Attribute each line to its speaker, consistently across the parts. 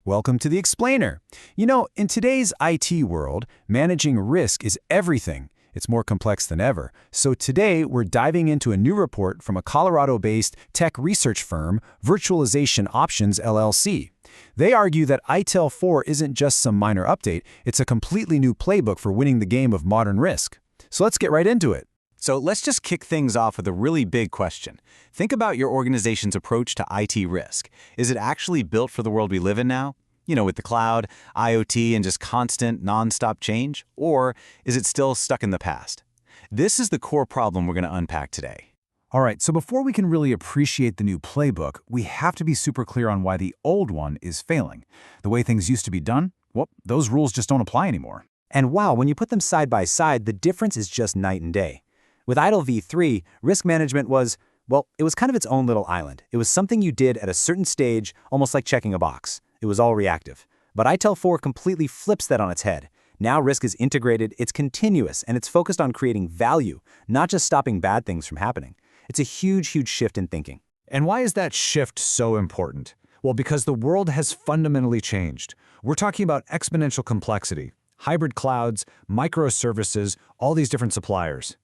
Speaker 1: Welcome to the Explainer. You know, in today's IT world, managing risk is everything. It's more complex than ever. So today, we're diving into a new report from a Colorado-based tech research firm, Virtualization Options LLC. They argue that ITIL 4 isn't just some minor update, it's a completely new playbook for winning the game of modern risk. So let's get right into it.
Speaker 2: So let's just kick things off with a really big question. Think about your organization's approach to IT risk. Is it actually built for the world we live in now? You know, with the cloud, IoT, and just constant, non-stop change? Or is it still stuck in the past? This is the core problem we're going to unpack today.
Speaker 1: All right, so before we can really appreciate the new playbook, we have to be super clear on why the old one is failing. The way things used to be done, well, those rules just don't apply anymore.
Speaker 3: And wow, when you put them side by side, the difference is just night and day. With ITIL v3, risk management was, well, it was kind of its own little island. It was something you did at a certain stage, almost like checking a box. It was all reactive. But ITIL 4 completely flips that on its head. Now risk is integrated, it's continuous, and it's focused on creating value, not just stopping bad things from happening. It's a huge, huge shift in thinking.
Speaker 1: And why is that shift so important? Well, because the world has fundamentally changed. We're talking about exponential complexity, hybrid clouds, microservices, all these different suppliers.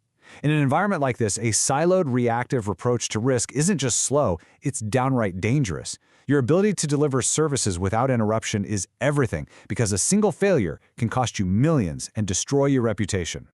Speaker 1: In an environment like this, a siloed reactive approach to risk isn't just slow, it's downright dangerous. Your ability to deliver services without interruption is everything, because a single failure can cost you millions and destroy your reputation.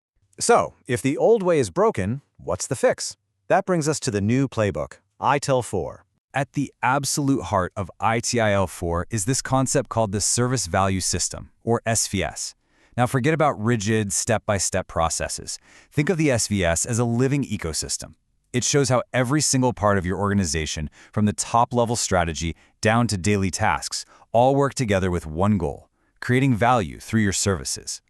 Speaker 3: So, if the old way is broken, what's the fix? That brings us to the new playbook, ITIL 4.
Speaker 4: At the absolute heart of ITIL 4 is this concept called the Service Value System, or SVS. Now forget about rigid, step-by-step processes. Think of the SVS as a living ecosystem. It shows how every single part of your organization, from the top-level strategy down to daily tasks, all work together with one goal: creating value through your services.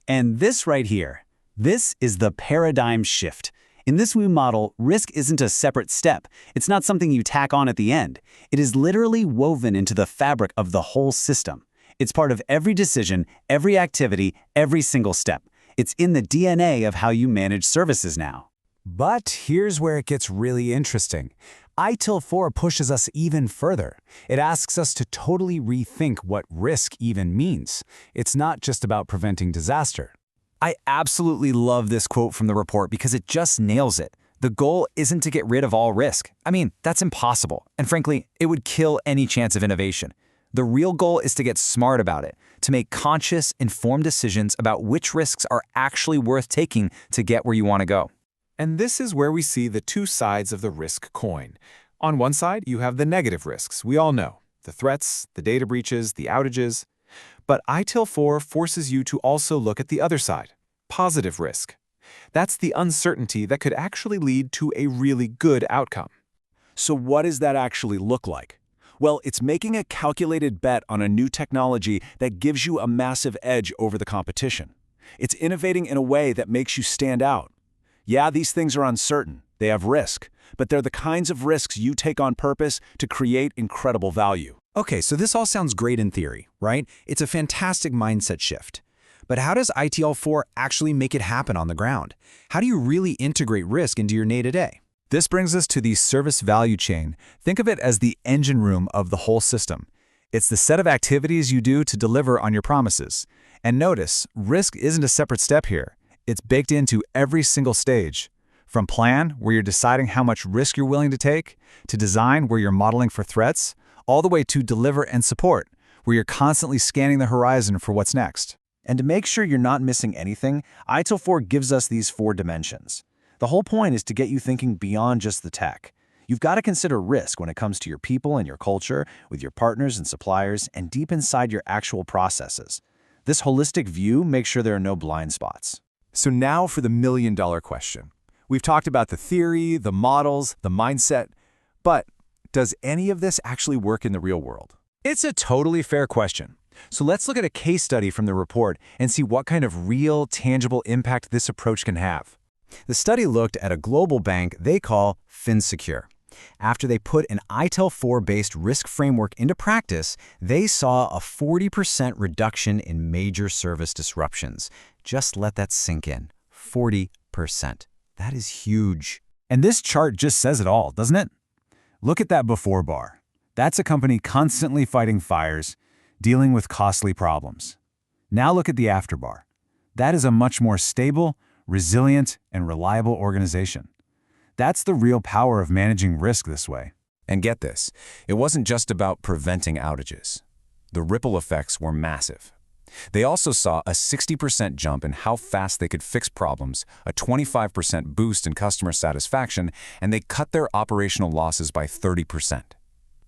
Speaker 2: And this right here, this is the paradigm shift. In this new model, risk isn't a separate step. It's not something you tack on at the end. It is literally woven into the fabric of the whole system. It's part of every decision, every activity, every single step. It's in the DNA of how you manage services now.
Speaker 1: But here's where it gets really interesting. ITIL 4 pushes us even further. It asks us to totally rethink what risk even means. It's not just about preventing disaster.
Speaker 4: I absolutely love this quote from the report because it just nails it. The goal isn't to get rid of all risk. I mean, that's impossible. And frankly, it would kill any chance of innovation. The real goal is to get smart about it, to make conscious, informed decisions about which risks are actually worth taking to get where you want to go.
Speaker 5: And this is where we see the two sides of the risk coin. On one side, you have the negative risks, we all know, the threats, the data breaches, the outages. But ITIL 4 forces you to also look at the other side, positive risk. That's the uncertainty that could actually lead to a really good outcome.
Speaker 1: So what does that actually look like? Well, it's making a calculated bet on a new technology that gives you a massive edge over the competition. It's innovating in a way that makes you stand out. Yeah, these things are uncertain, they have risk, but they're the kinds of risks you take on purpose to create incredible value.
Speaker 4: Okay, so this all sounds great in theory, right? It's a fantastic mindset shift. But how does ITIL 4 actually make it happen on the ground? How do you really integrate risk into your day-to-day? This brings us to the service value chain. Think of it as the engine room of the whole system. It's the set of activities you do to deliver on your promises. And notice, risk isn't a separate step here. It's baked into every single stage. From plan, where you're deciding how much risk you're willing to take, to design, where you're modeling for threats, all the way to deliver and support, where you're constantly scanning the horizon for what's next.
Speaker 3: And to make sure you're not missing anything, ITIL 4 gives us these 4 dimensions. The whole point is to get you thinking beyond just the tech. You've got to consider risk when it comes to your people and your culture, with your partners and suppliers, and deep inside your actual processes. This holistic view makes sure there are no blind spots.
Speaker 1: So now for the million-dollar question. We've talked about the theory, the models, the mindset, but does any of this actually work in the real world? It's a totally fair question. So let's look at a case study from the report and see what kind of real, tangible impact this approach can have.
Speaker 4: The study looked at a global bank they call FinSecure. After they put an ITIL 4-based risk framework into practice, they saw a 40% reduction in major service disruptions. Just let that sink in. 40%. That is huge.
Speaker 1: And this chart just says it all, doesn't it? Look at that before bar. That's a company constantly fighting fires, dealing with costly problems. Now look at the afterbar. That is a much more stable, resilient, and reliable organization. That's the real power of managing risk this way.
Speaker 4: And get this, it wasn't just about preventing outages. The ripple effects were massive. They also saw a 60% jump in how fast they could fix problems, a 25% boost in customer satisfaction, and they cut their operational losses by 30%.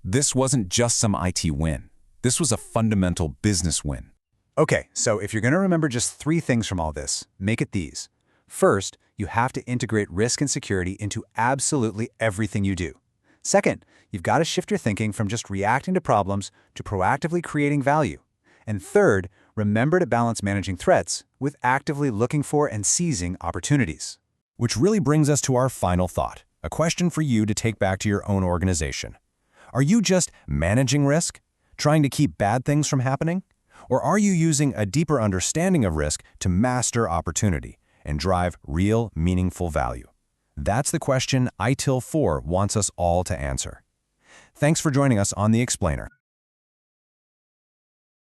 Speaker 4: This wasn't just some IT win. This was a fundamental business win.
Speaker 3: Okay, so if you're going to remember just 3 things from all this, make it these. First, you have to integrate risk and security into absolutely everything you do. Second, you've got to shift your thinking from just reacting to problems to proactively creating value. And third, remember to balance managing threats with actively looking for and seizing opportunities.
Speaker 6: Which really brings us to our final thought, a question for you to take back to your own organization. Are you just managing risk, trying to keep bad things from happening? Or are you using a deeper understanding of risk to master opportunity and drive real, meaningful value? That's the question ITIL 4 wants us all to answer. Thanks for joining us on The Explainer.